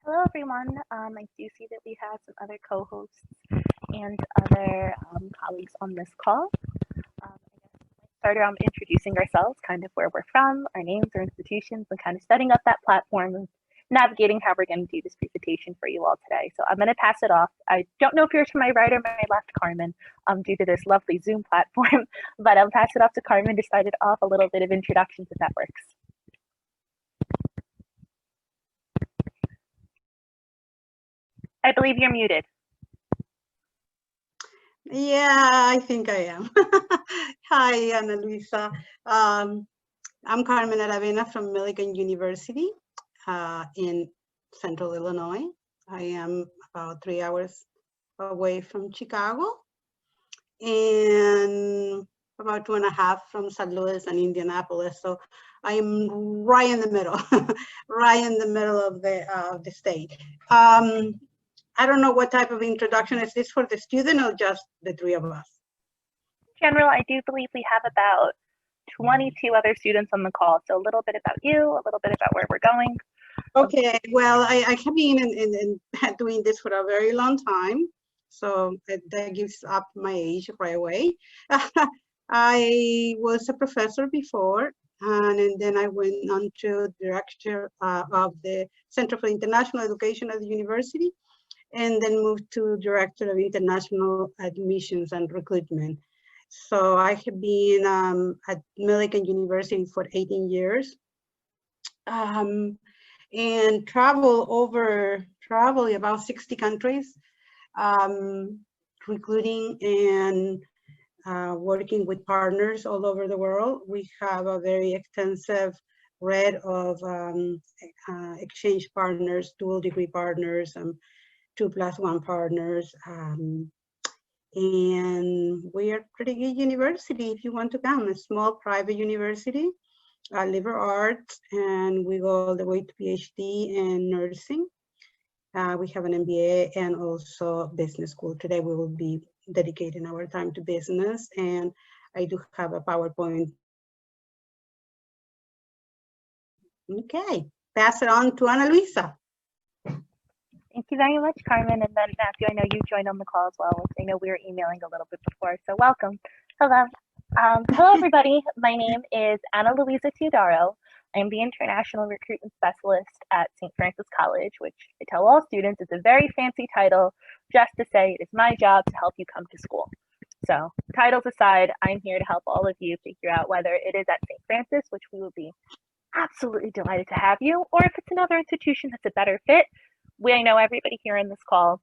Hello, everyone. I do see that we have some other co-hosts and other colleagues on this call. Started introducing ourselves, kind of where we're from, our names, our institutions, and kind of setting up that platform and navigating how we're going to do this presentation for you all today. So I'm going to pass it off. I don't know if you're to my right or my left, Carmen, due to this lovely Zoom platform, but I'll pass it off to Carmen to start it off a little bit of introductions if that works. I believe you're muted. Yeah, I think I am. Hi, Ana Luisa. I'm Carmen Aravena from Millikin University in Central Illinois. I am about 3 hours away from Chicago and about 2.5 from St. Louis and Indianapolis. So I'm right in the middle, right in the middle of the state. I don't know what type of introduction. Is this for the student or just the 3 of us? General, I do believe we have about 22 other students on the call. So a little bit about you, a little bit about where we're going. Okay, well, I have been in doing this for a very long time. So that gives up my age right away. I was a professor before, and then I went on to director of the Center for International Education at the university, and then moved to Director of International Admissions and Recruitment. So I have been at Millikin University for 18 years and travel about 60 countries, recruiting and working with partners all over the world. We have a very extensive read of exchange partners, dual degree partners, 2+1 partners, and we are a pretty good university if you want to come. A small private university, liberal arts, and we go all the way to PhD and nursing. We have an MBA and also business school. Today we will be dedicating our time to business, and I do have a PowerPoint. Okay, pass it on to Ana Luisa. Thank you very much, Carmen. And then Matthew, I know you joined on the call as well. I know we were emailing a little bit before, so welcome. Hello. Hello, everybody. My name is Ana Luisa Teodoro. I'm the International Recruitment Specialist at St. Francis College, which I tell all students is a very fancy title just to say it is my job to help you come to school. So titles aside, I'm here to help all of you figure out whether it is at St. Francis, which we will be absolutely delighted to have you, or if it's another institution that's a better fit. I know everybody here in this call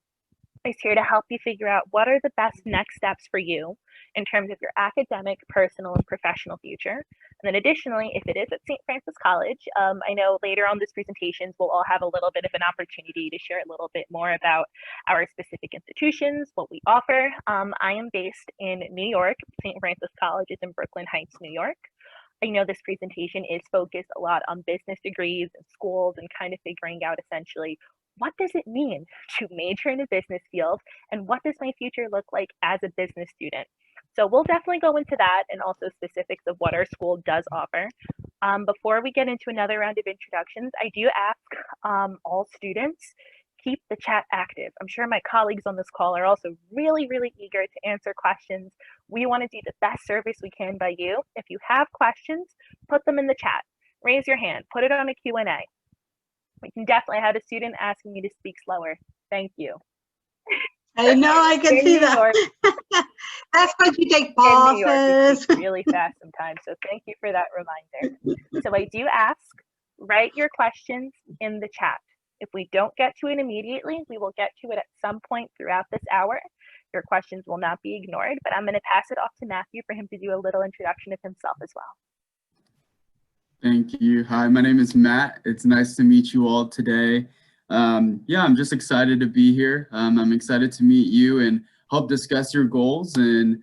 is here to help you figure out what are the best next steps for you in terms of your academic, personal, and professional future. And then additionally, if it is at St. Francis College, I know later on this presentation, we'll all have a little bit of an opportunity to share a little bit more about our specific institutions, what we offer. I am based in New York. St. Francis College is in Brooklyn Heights, New York. I know this presentation is focused a lot on business degrees and schools and kind of figuring out essentially what does it mean to major in a business field and what does my future look like as a business student. So we'll definitely go into that and also specifics of what our school does offer. Before we get into another round of introductions, I do ask all students, keep the chat active. I'm sure my colleagues on this call are also really, really eager to answer questions. We want to do the best service we can by you. If you have questions, put them in the chat. Raise your hand, put it on a Q&A. We can definitely have a student asking me to speak slower. Thank you. I know, I can see that. That's why you take pauses. In New York, we speak really fast sometimes, so thank you for that reminder. So I do ask, write your questions in the chat. If we don't get to it immediately, we will get to it at some point throughout this hour. Your questions will not be ignored, but I'm going to pass it off to Matthew for him to do a little introduction of himself as well. Thank you. Hi, my name is Matt. It's nice to meet you all today. Yeah, I'm just excited to be here. I'm excited to meet you and help discuss your goals and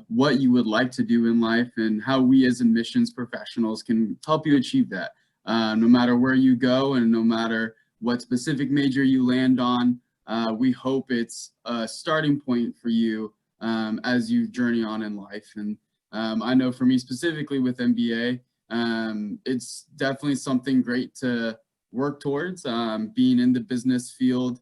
what you would like to do in life and how we as admissions professionals can help you achieve that. No matter where you go and no matter what specific major you land on, we hope it's a starting point for you as you journey on in life. And I know for me specifically with MBA, it's definitely something great to work towards, being in the business field.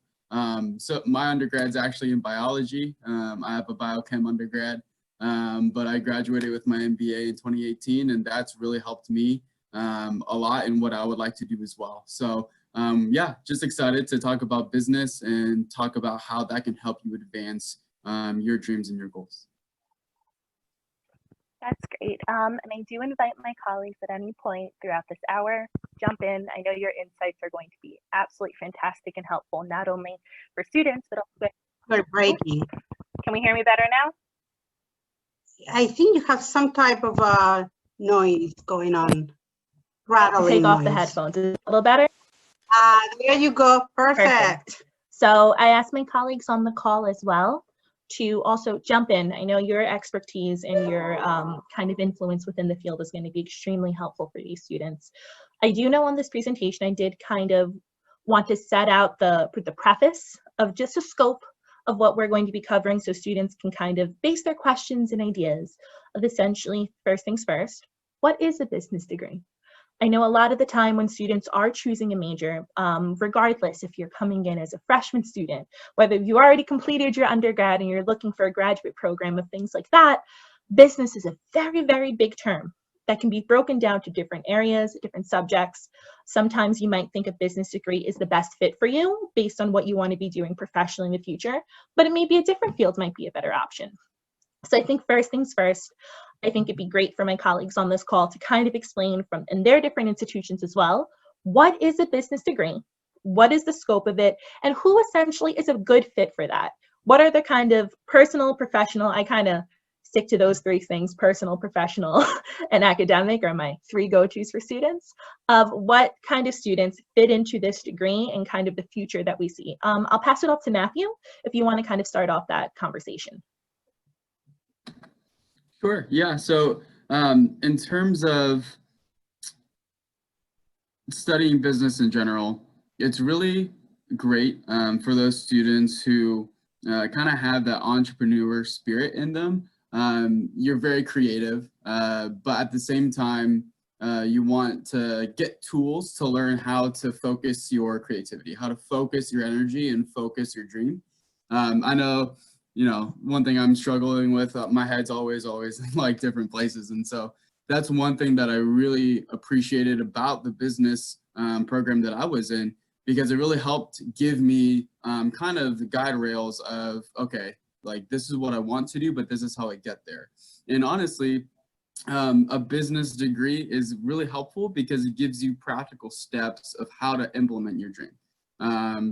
So my undergrad's actually in biology. I have a biochem undergrad, but I graduated with my MBA in 2018, and that's really helped me a lot in what I would like to do as well. So yeah, just excited to talk about business and talk about how that can help you advance your dreams and your goals. That's great. And I do invite my colleagues at any point throughout this hour, jump in. I know your insights are going to be absolutely fantastic and helpful, not only for students, but also. We're breaking. Can we hear me better now? I think you have some type of noise going on. Rattling Take off noise. the headphones. Is it a little better? There you go. Perfect. So I asked my colleagues on the call as well to also jump in. I know your expertise and your kind of influence within the field is going to be extremely helpful for these students. I do know on this presentation, I did kind of want to set out the preface of just a scope of what we're going to be covering so students can kind of base their questions and ideas of essentially, first things first, what is a business degree? I know a lot of the time when students are choosing a major, regardless if you're coming in as a freshman student, whether you already completed your undergrad and you're looking for a graduate program of things like that, business is a very, very big term that can be broken down to different areas, different subjects. Sometimes you might think a business degree is the best fit for you based on what you want to be doing professionally in the future, but it may be a different field might be a better option. So I think first things first, I think it'd be great for my colleagues on this call to kind of explain from in their different institutions as well, what is a business degree? What is the scope of it? And who essentially is a good fit for that? What are the kind of personal, professional, I kind of stick to those three things, personal, professional, and academic are my three go-tos for students of what kind of students fit into this degree and kind of the future that we see. I'll pass it off to Matthew if you want to kind of start off that conversation. Sure. Yeah. So in terms of studying business in general, it's really great for those students who kind of have that entrepreneur spirit in them. You're very creative, but at the same time, you want to get tools to learn how to focus your creativity, how to focus your energy and focus your dream. I know, you know, one thing I'm struggling with, my head's always in like different places. And so that's one thing that I really appreciated about the business program that I was in, because it really helped give me kind of the guide rails of, okay, like this is what I want to do, but this is how I get there. And honestly, a business degree is really helpful because it gives you practical steps of how to implement your dream.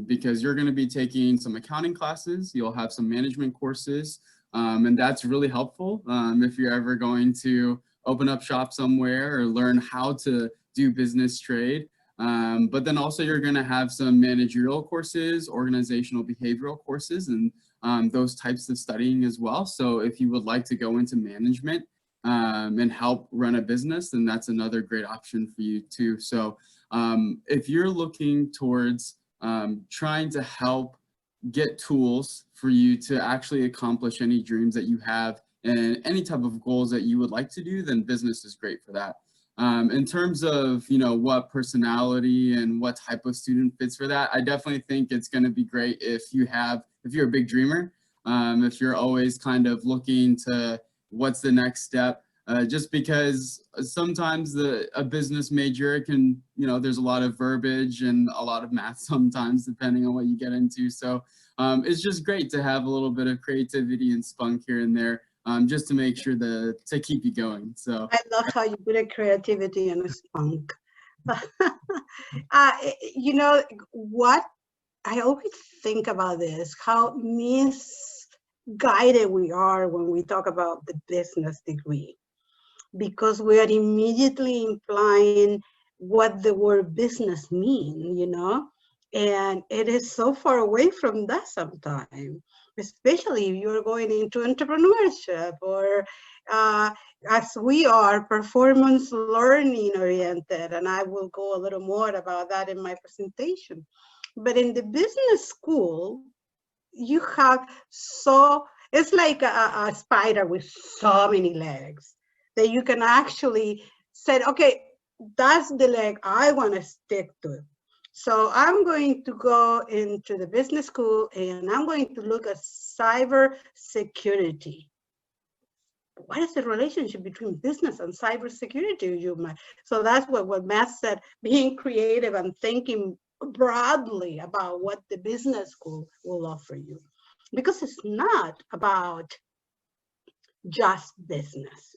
Because you're going to be taking some accounting classes, you'll have some management courses, and that's really helpful if you're ever going to open up shop somewhere or learn how to do business trade. But then also you're going to have some managerial courses, organizational behavioral courses, and those types of studying as well. So if you would like to go into management and help run a business, then that's another great option for you too. So if you're looking towards trying to help get tools for you to actually accomplish any dreams that you have and any type of goals that you would like to do, then business is great for that. In terms of, you know, what personality and what type of student fits for that, I definitely think it's going to be great if you're a big dreamer, if you're always kind of looking to what's the next step. Just because sometimes a business major can, you know, there's a lot of verbiage and a lot of math sometimes, depending on what you get into. So it's just great to have a little bit of creativity and spunk here and there, just to make sure to keep you going. So I love how you put a creativity and a spunk. You know what? I always think about this, how misguided we are when we talk about the business degree, because we are immediately implying what the word business means, you know, and it is so far away from that sometimes, especially if you're going into entrepreneurship or as we are performance learning oriented, and I will go a little more about that in my presentation. But in the business school, you have it's like a spider with so many legs that you can actually say, okay, that's the leg I want to stick to. So I'm going to go into the business school and I'm going to look at cyber security. What is the relationship between business and cybersecurity, you might? So that's what Matt said, being creative and thinking broadly about what the business school will offer you. Because it's not about just business.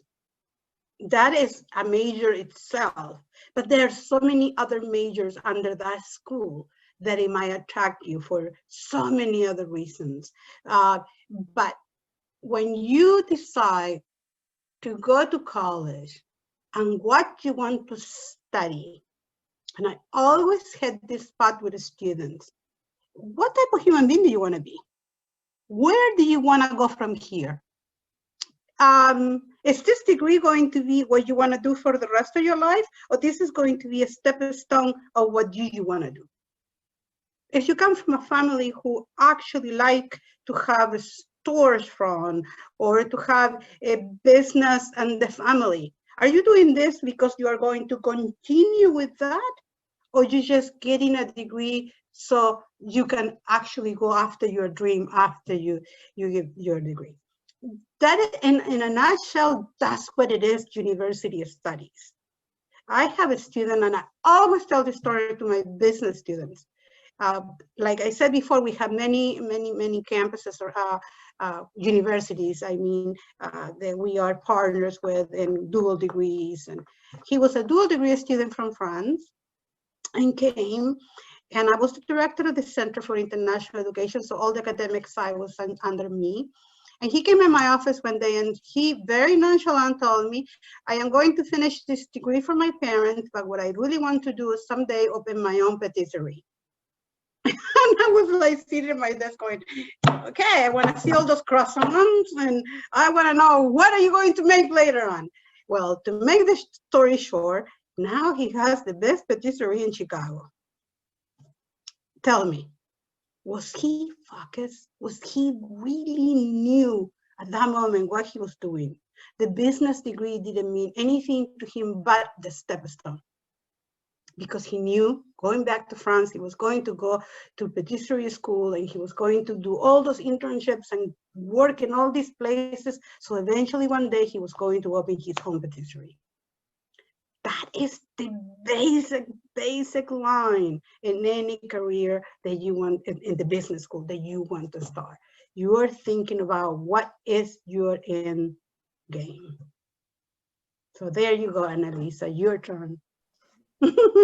That is a major itself, but there are so many other majors under that school that it might attract you for so many other reasons. But when you decide to go to college and what you want to study, and I always had this spot with the students, what type of human being do you want to be? Where do you want to go from here? Is this degree going to be what you want to do for the rest of your life? Or this is going to be a stepping stone of what you want to do? If you come from a family who actually like to have stores from, or to have a business and the family, are you doing this because you are going to continue with that? Or you just getting a degree so you can actually go after your dream after you get your degree? That, in a nutshell, that's what it is, university studies. I have a student, and I always tell this story to my business students. Like I said before, we have many campuses or universities, I mean, that we are partners with in dual degrees. And he was a dual degree student from France and came, and I was the director of the Center for International Education, so all the academic side was under me. And he came in my office one day and he very nonchalant told me, I am going to finish this degree for my parents, but what I really want to do is someday open my own patisserie. And I was like sitting at my desk going, okay, I want to see all those croissants and I want to know, what are you going to make later on? Well, to make the story short, now he has the best patisserie in Chicago. Tell me, was he focused? Was he really knew at that moment what he was doing? The business degree didn't mean anything to him but the stepping stone. Because he knew, going back to France, he was going to go to patisserie school and he was going to do all those internships and work in all these places. So eventually one day he was going to open his own patisserie. That is the basic line in any career that you want, in the business school that you want to start. You are thinking about what is your end game. So there you go, Annalisa, your turn.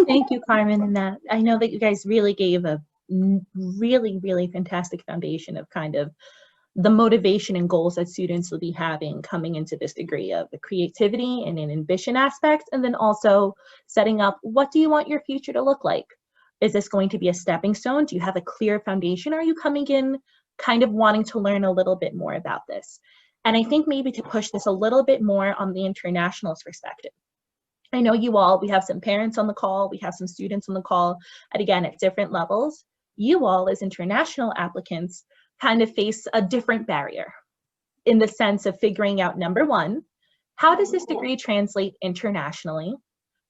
Thank you, Carmen, and that. I know that you guys really gave a really fantastic foundation of kind of the motivation and goals that students will be having coming into this degree, of the creativity and an ambition aspect, and then also setting up, what do you want your future to look like? Is this going to be a stepping stone? Do you have a clear foundation? Or are you coming in kind of wanting to learn a little bit more about this? And I think maybe to push this a little bit more on the internationalist perspective. I know you all, we have some parents on the call, we have some students on the call, and again, at different levels. You all as international applicants kind of face a different barrier in the sense of figuring out, number one, how does this degree translate internationally?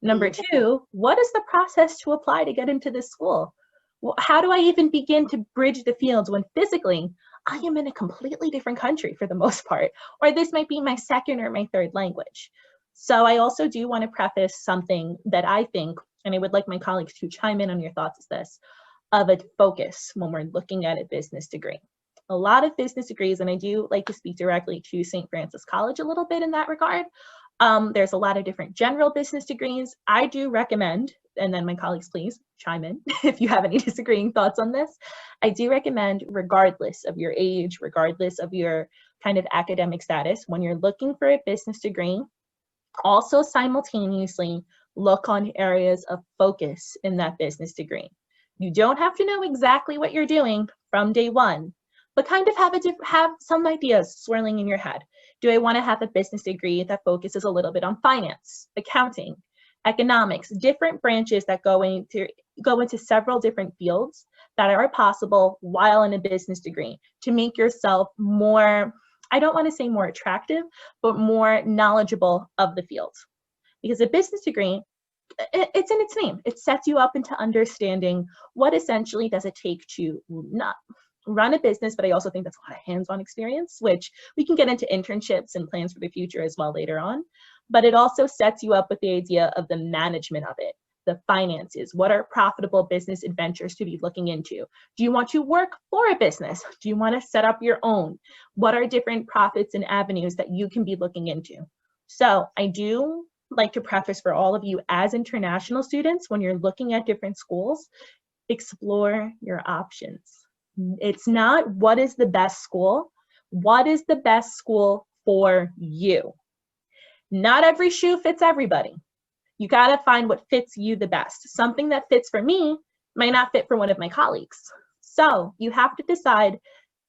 Number two, what is the process to apply to get into this school? How do I even begin to bridge the fields when physically I am in a completely different country for the most part, or this might be my second or my third language? So I also do want to preface something that I think, and I would like my colleagues to chime in on your thoughts, is this, of a focus when we're looking at a business degree. A lot of business degrees, and I do like to speak directly to St. Francis College a little bit in that regard. There's a lot of different general business degrees. I do recommend, and then my colleagues please chime in if you have any disagreeing thoughts on this. I do recommend, regardless of your age, regardless of your kind of academic status, when you're looking for a business degree, also simultaneously look on areas of focus in that business degree. You don't have to know exactly what you're doing from day one, but kind of have some ideas swirling in your head. Do I want to have a business degree that focuses a little bit on finance, accounting, economics, different branches that go into several different fields that are possible while in a business degree, to make yourself more, I don't want to say more attractive, but more knowledgeable of the field. Because a business degree it's in its name. It sets you up into understanding what essentially does it take to not run a business, but I also think that's a lot of hands-on experience, which we can get into internships and plans for the future as well later on. But it also sets you up with the idea of the management of it, the finances. What are profitable business adventures to be looking into? Do you want to work for a business? Do you want to set up your own? What are different profits and avenues that you can be looking into? So I do like to preface for all of you as international students, when you're looking at different schools, explore your options. It's not what is the best school, what is the best school for you? Not every shoe fits everybody. You got to find what fits you the best. Something that fits for me might not fit for one of my colleagues. So you have to decide.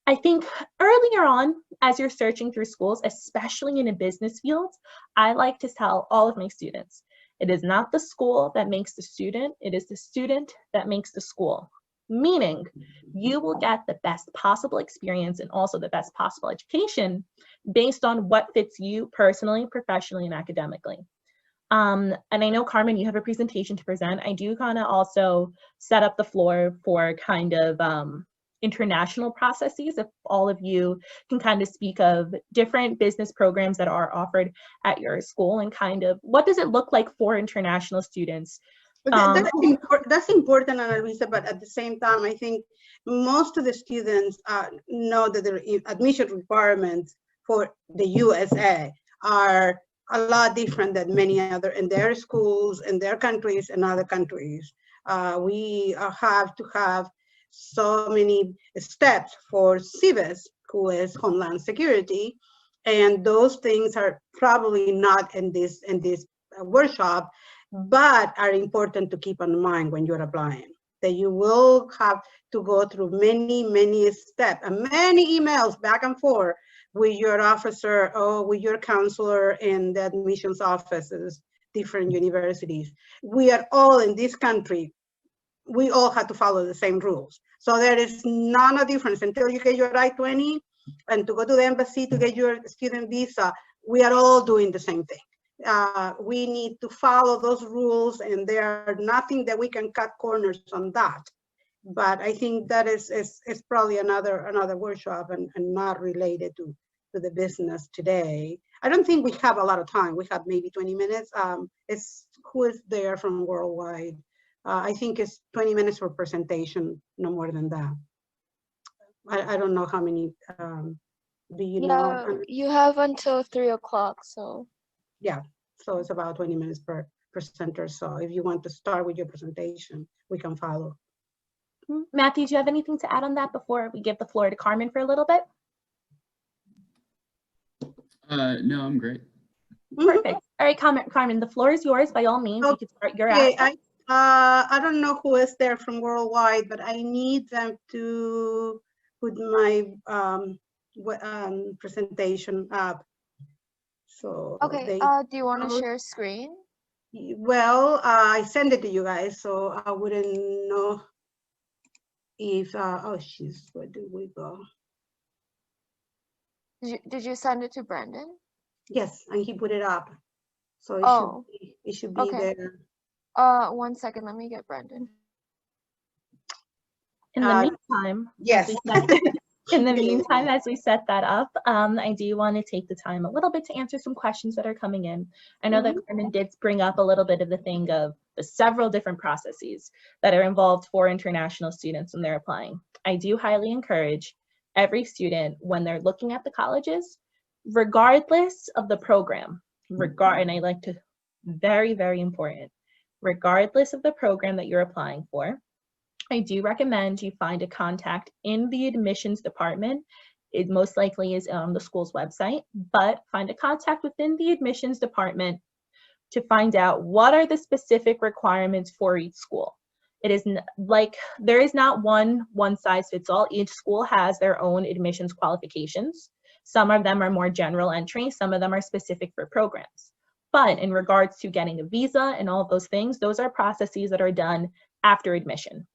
I think earlier on, as you're searching through schools, especially in a business field, I like to tell all of my students, it is not the school that makes the student, it is the student that makes the school. Meaning you will get the best possible experience and also the best possible education based on what fits you personally, professionally, and academically. And I know, Carmen, you have a presentation to present. I do kind of also set up the floor for kind of international processes, if all of you can kind of speak of different business programs that are offered at your school and kind of what does it look like for international students. That's important, Ana Luisa, but at the same time, I think most of the students know that the admission requirements for the USA are a lot different than many other in their schools, in their countries, and other countries. We have to have so many steps for CBIS, who is Homeland Security, and those things are probably not in this workshop, but are important to keep in mind when you're applying, that you will have to go through many steps and many emails back and forth with your officer or with your counselor in the admissions offices, different universities. We are all in this country, we all have to follow the same rules. So there is none of difference until you get your I-20 and to go to the embassy to get your student visa, we are all doing the same thing. We need to follow those rules, and there are nothing that we can cut corners on that. But I think that is probably another workshop and not related to the business today. I don't think we have a lot of time. We have maybe 20 minutes. It's who is there from Worldwide. I think it's 20 minutes for presentation, no more than that. I don't know how many, do you know? You have until 3 o'clock, so. Yeah, so it's about 20 minutes per presenter. So if you want to start with your presentation, we can follow. Matthew, do you have anything to add on that before we give the floor to Carmen for a little bit? No, I'm great. Perfect. All right, Carmen, the floor is yours. By all means, you can start your aspect. I don't know who is there from Worldwide, but I need them to put my presentation up. So okay, do you want to share screen? Well, I send it to you guys, so I wouldn't know if, oh, jeez, where did we go? Did you send it to Brandon? Yes, and he put it up. So it should be okay. there. 1 second, let me get Brandon. In the meantime, yes. In the meantime, as we set that up, I do want to take the time a little bit to answer some questions that are coming in. I know that Carmen did bring up a little bit of the thing of the several different processes that are involved for international students when they're applying. I do highly encourage every student when they're looking at the colleges, regardless of the program, and I like to, very, very important, regardless of the program that you're applying for, I do recommend you find a contact in the admissions department. It most likely is on the school's website, but find a contact within the admissions department to find out what are the specific requirements for each school. It is like, there is not one size fits all. Each school has their own admissions qualifications. Some of them are more general entry, some of them are specific for programs. But in regards to getting a visa and all of those things, those are processes that are done after admission.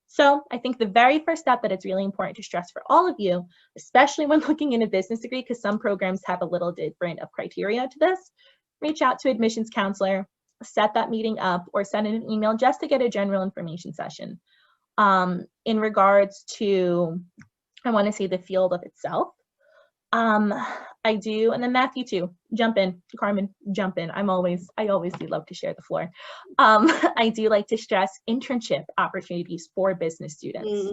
So I think the very first step that it's really important to stress for all of you, especially when looking in a business degree, because some programs have a little different of criteria to this, reach out to admissions counselor, set that meeting up or send an email just to get a general information session in regards to, I want to say, the field of itself. I do, and then Matthew too, jump in, Carmen, jump in. I always do love to share the floor. I do like to stress internship opportunities for business students.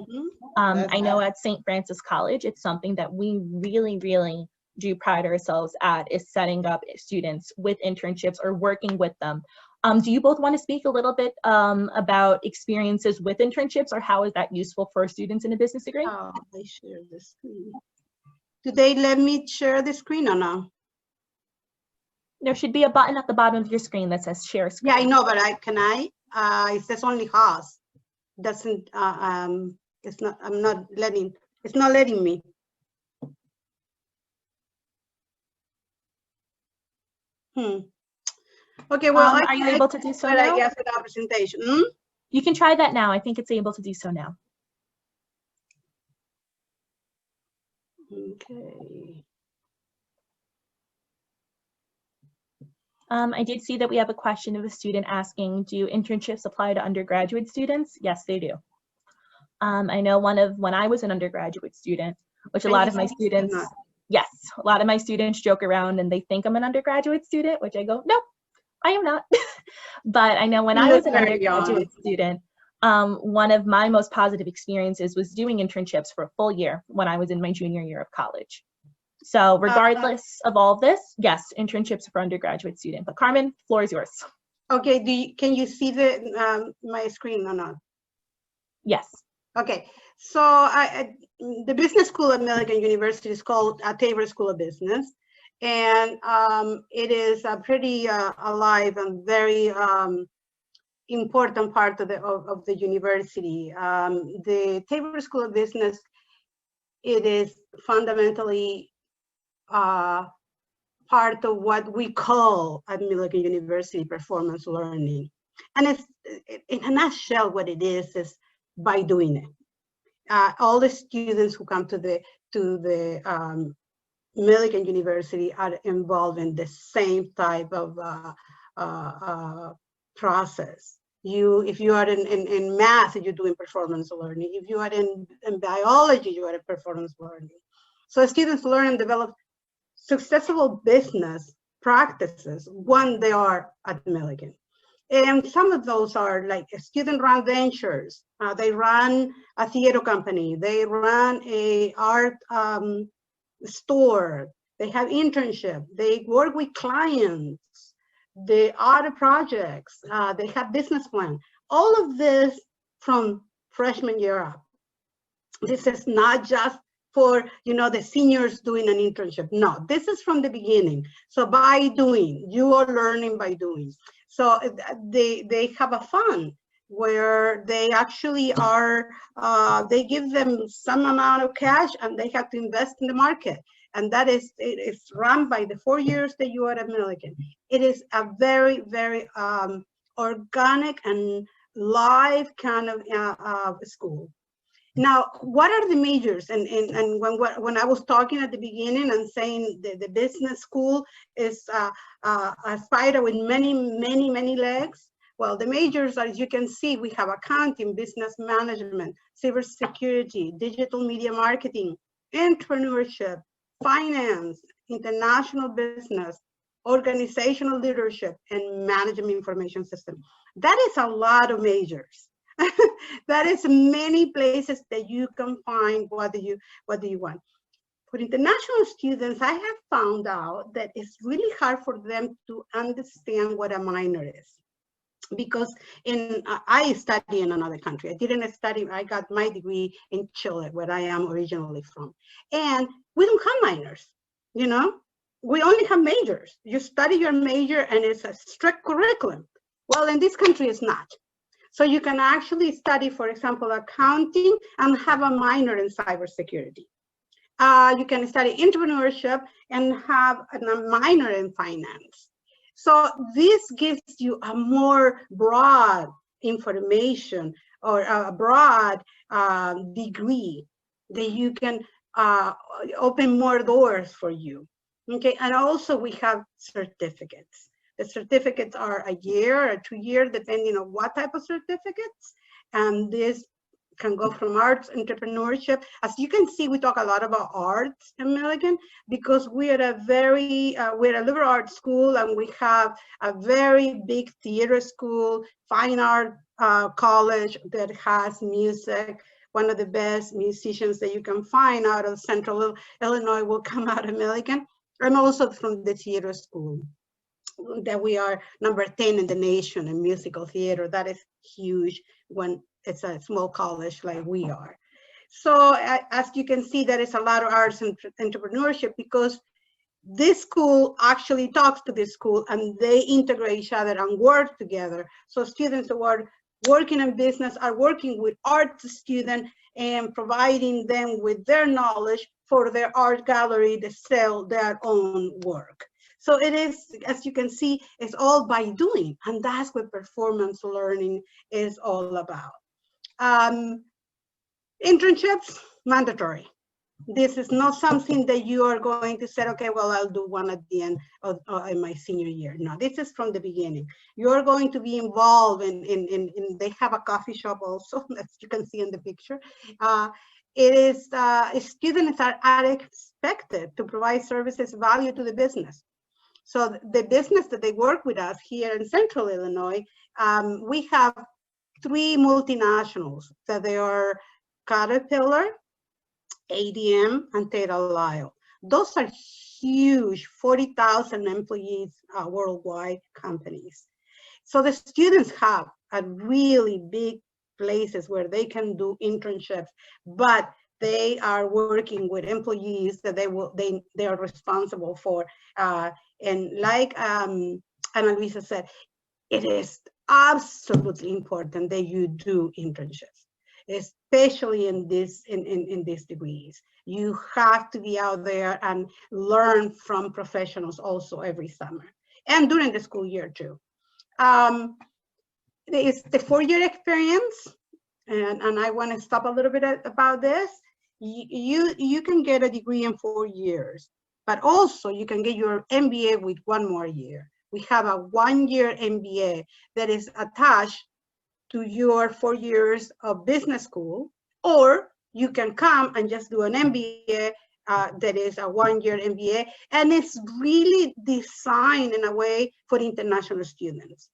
I know at St. Francis College, it's something that we really, really do pride ourselves at, is setting up students with internships or working with them. Do you both want to speak a little bit about experiences with internships, or how is that useful for students in a business degree? I share the screen. Do they let me share the screen or no? There should be a button at the bottom of your screen that says share screen. Yeah, I know, but it says only host. Doesn't, it's not, it's not letting me. Okay, well, are you able to do so but now? I guess without presentation. You can try that now. I think it's able to do so now. Okay. I did see that we have a question of a student asking, do internships apply to undergraduate students? Yes, they do. I know when I was an undergraduate student, which a lot of my students, yes, a lot of my students joke around and they think I'm an undergraduate student, which I go, no, I am not. But I know when I was an undergraduate student, one of my most positive experiences was doing internships for a full year when I was in my junior year of college. So regardless of all of this, yes, internships for undergraduate student. But Carmen, floor is yours. Okay, can you see my screen or not? Yes. Okay, so the business school at Millikin University is called Tabor School of Business, and it is a pretty alive and very important part of the university. The Tabor School of Business, it is fundamentally part of what we call at Millikin University performance learning. And it's, in a nutshell, what it is by doing it. All the students who come to the Millikin University are involved in the same type of process. If you are in math, you're doing performance learning. If you are in biology, you are in performance learning. So students learn and develop successful business practices when they are at Millikin. And some of those are like student-run ventures. They run a theater company. They run a art store. They have internship. They work with clients. They are projects. They have business plan. All of this from freshman year up. This is not just for the seniors doing an internship. No, this is from the beginning. So by doing, you are learning by doing. So they have a fund where they actually are, they give them some amount of cash and they have to invest in the market. And that is, it's run by the 4 years that you are at Millikin. It is a very, very organic and live kind of school. Now, what are the majors? And when I was talking at the beginning and saying the business school is a spider with many legs, well, the majors, as you can see, we have accounting, business management, cybersecurity, digital media marketing, entrepreneurship, finance, international business, organizational leadership, and management information system. That is a lot of majors. That is many places that you can find what do you want. For international students, I have found out that it's really hard for them to understand what a minor is. Because I study in another country. I didn't study, I got my degree in Chile, where I am originally from. And we don't have minors, we only have majors. You study your major and it's a strict curriculum. Well, in this country, it's not. So you can actually study, for example, accounting and have a minor in cybersecurity. You can study entrepreneurship and have a minor in finance. So this gives you a more broad information or a broad degree that you can open more doors for you. Okay, and also we have certificates. The certificates are a year or 2 years, depending on what type of certificates. And this can go from arts, entrepreneurship. As you can see, we talk a lot about arts in Millikin because we're a liberal arts school, and we have a very big theater school, fine art college that has music. One of the best musicians that you can find out of Central Illinois will come out of Millikin. I'm also from the theater school, that we are number 10 in the nation in musical theater. That is huge when it's a small college like we are. So as you can see, there is a lot of arts and entrepreneurship because this school actually talks to this school and they integrate each other and work together. So students who are working in business are working with art students and providing them with their knowledge for their art gallery to sell their own work. So it is, as you can see, it's all by doing, and that's what performance learning is all about. Internships, mandatory. This is not something that you are going to say, okay, well, I'll do one at the end of in my senior year. No, this is from the beginning. You're going to be involved in they have a coffee shop also, as you can see in the picture. Students are expected to provide services value to the business. So the business that they work with us here in Central Illinois, we have 3 multinationals that they are Caterpillar, ADM, and Tate Lyle. Those are huge 40,000 employees worldwide companies. So the students have a really big places where they can do internships, but they are working with employees that they are responsible for. And like Ana Luisa said, it is absolutely important that you do internships, especially in these degrees. You have to be out there and learn from professionals also every summer and during the school year too. It's the 4-year experience, and I want to stop a little bit about this. You can get a degree in 4 years, but also you can get your MBA with 1 more year. We have a 1-year MBA that is attached to your 4 years of business school, or you can come and just do an MBA that is a 1-year MBA, and it's really designed in a way for international students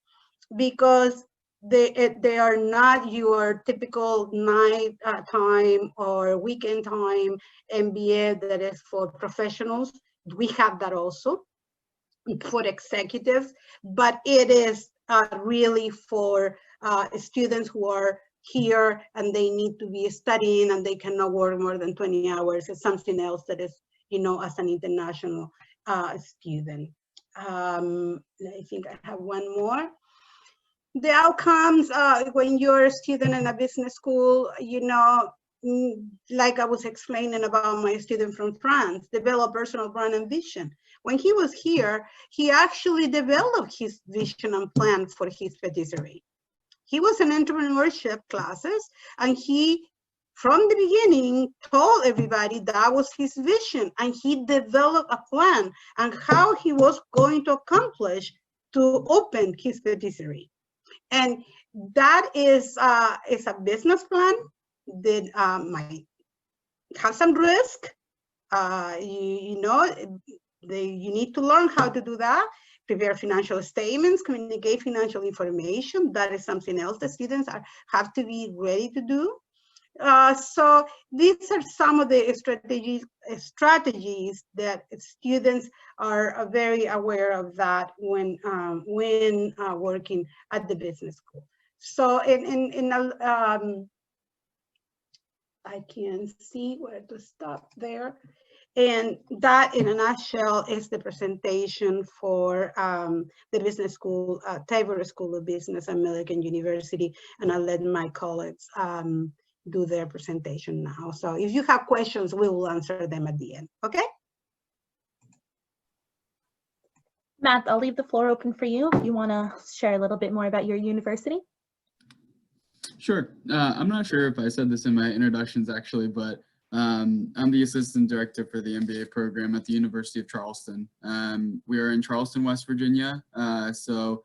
because they are not your typical night time or weekend time MBA that is for professionals. We have that also for executives, but it is really for students who are here and they need to be studying and they cannot work more than 20 hours. It's something else that is, as an international student. I think I have one more. The outcomes when you're a student in a business school, like I was explaining about my student from France, develop personal brand and vision. When he was here, he actually developed his vision and plan for his patisserie. He was in entrepreneurship classes, and he, from the beginning, told everybody that was his vision, and he developed a plan and how he was going to accomplish to open his patisserie. And that is a business plan that might have some risk. You need to learn how to do that. Prepare financial statements, communicate financial information. That is something else that students have to be ready to do. So these are some of the strategies that students are very aware of that when working at the business school. So I can see where to stop there. And that, in a nutshell, is the presentation for the business school, Tabor School of Business at Millikin University. And I'll let my colleagues do their presentation now. So if you have questions, we will answer them at the end, okay? Matt, I'll leave the floor open for you if you want to share a little bit more about your university. Sure. I'm not sure if I said this in my introductions actually, but I'm the assistant director for the MBA program at the University of Charleston. We are in Charleston, West Virginia. So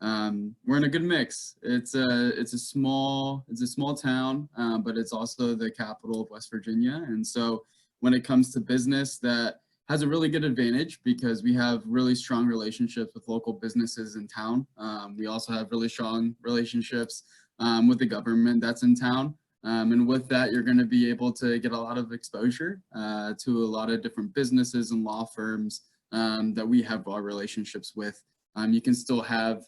we're in a good mix. It's a small town, but it's also the capital of West Virginia. And so when it comes to business, that has a really good advantage because we have really strong relationships with local businesses in town. We also have really strong relationships with the government that's in town. And with that, you're going to be able to get a lot of exposure to a lot of different businesses and law firms that we have our relationships with. You can still have,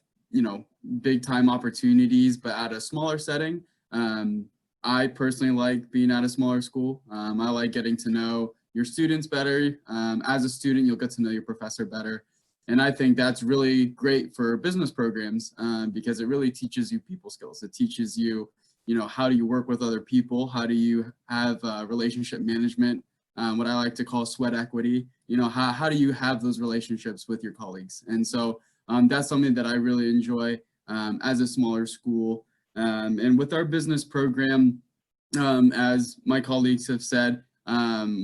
big time opportunities, but at a smaller setting. I personally like being at a smaller school. I like getting to know your students better. As a student, you'll get to know your professor better. And I think that's really great for business programs because it really teaches you people skills. It teaches you, how do you work with other people? How do you have relationship management? What I like to call sweat equity. How do you have those relationships with your colleagues? And so that's something that I really enjoy as a smaller school. And with our business program, as my colleagues have said,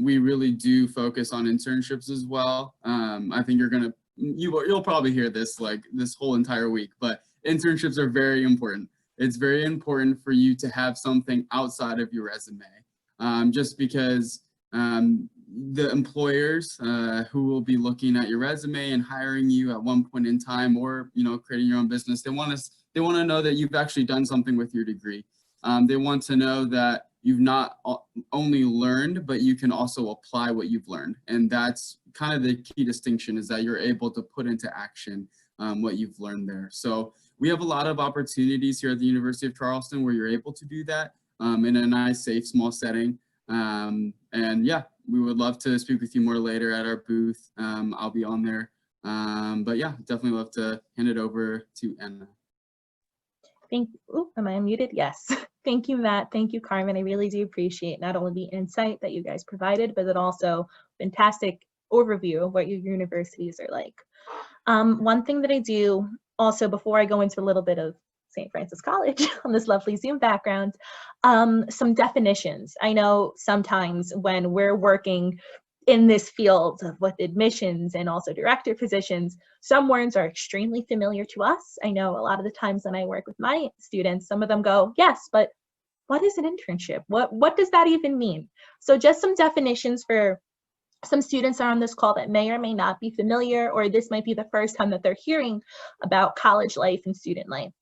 we really do focus on internships as well. I think you'll probably hear this like this whole entire week, but internships are very important. It's very important for you to have something outside of your resume, just because the employers who will be looking at your resume and hiring you at one point in time, or creating your own business, they want to know that you've actually done something with your degree. They want to know that you've not only learned, but you can also apply what you've learned. And that's kind of the key distinction, is that you're able to put into action what you've learned there. So we have a lot of opportunities here at the University of Charleston where you're able to do that in a nice, safe, small setting. And yeah, we would love to speak with you more later at our booth. I'll be on there. But yeah, definitely love to hand it over to Anna. Am I unmuted? Yes. Thank you, Matt. Thank you, Carmen. I really do appreciate not only the insight that you guys provided, but also fantastic overview of what your universities are like. One thing that I do also, before I go into a little bit of St. Francis College on this lovely Zoom background, some definitions. I know sometimes when we're working in this field with admissions and also director positions, some words are extremely familiar to us. I know a lot of the times when I work with my students, some of them go, yes, but what is an internship? What does that even mean? So just some definitions for some students are on this call that may or may not be familiar, or this might be the first time that they're hearing about college life and student life.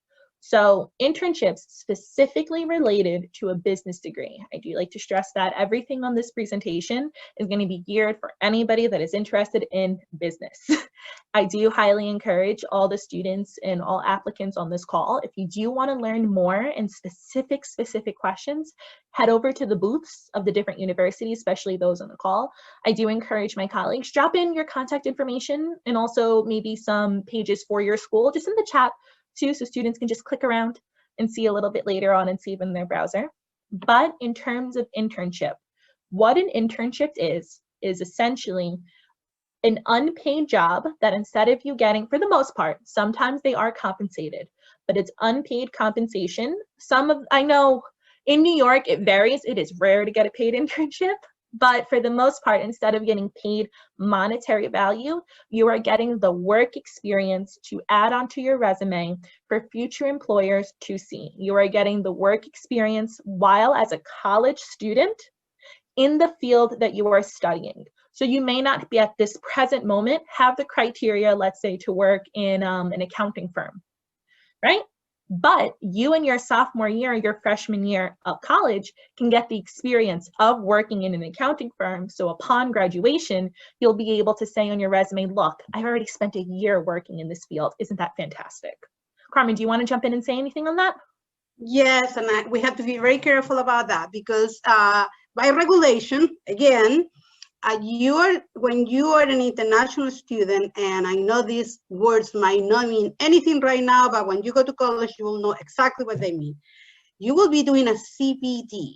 So internships specifically related to a business degree. I do like to stress that everything on this presentation is going to be geared for anybody that is interested in business. I do highly encourage all the students and all applicants on this call, if you do want to learn more and specific questions, head over to the booths of the different universities, especially those on the call. I do encourage my colleagues, drop in your contact information and also maybe some pages for your school just in the chat too, so students can just click around and see a little bit later on and save in their browser. But in terms of internship, what an internship is essentially an unpaid job that instead of you getting, for the most part, sometimes they are compensated, but it's unpaid compensation. I know in New York, it varies. It is rare to get a paid internship. But for the most part, instead of getting paid monetary value, you are getting the work experience to add onto your resume for future employers to see. You are getting the work experience while as a college student in the field that you are studying. So you may not be at this present moment have the criteria, let's say, to work in an accounting firm, right? But you in your sophomore year, your freshman year of college can get the experience of working in an accounting firm. So upon graduation, you'll be able to say on your resume, look, I already spent a year working in this field. Isn't that fantastic? Carmen, do you want to jump in and say anything on that? Yes, and we have to be very careful about that because by regulation, again, when you are an international student, and I know these words might not mean anything right now, but when you go to college, you will know exactly what they mean. You will be doing a CPD.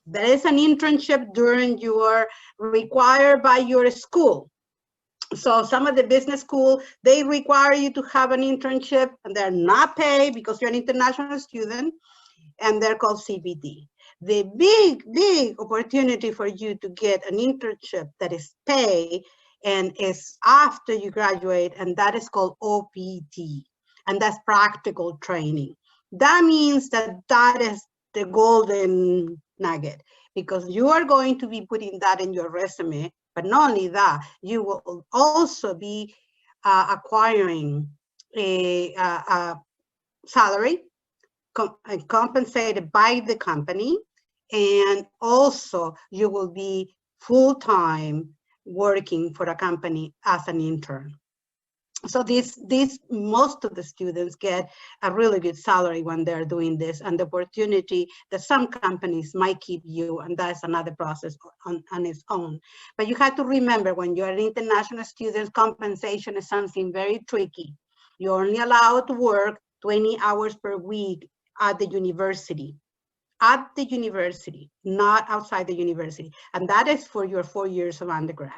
That is an internship during your required by your school. So some of the business school, they require you to have an internship and they're not paid because you're an international student, and they're called CPD. the big opportunity for you to get an internship that is paid and is after you graduate, and that is called OPT, and that's practical training. That means that that is the golden nugget, because you are going to be putting that in your resume, but not only that, you will also be acquiring a salary compensated by the company, and also you will be full-time working for a company as an intern. So most of the students get a really good salary when they're doing this, and the opportunity that some companies might keep you, and that's another process on its own. But you have to remember, when you're an international student, compensation is something very tricky. You're only allowed to work 20 hours per week at the university. At the university, not outside the university. And that is for your 4 years of undergrad.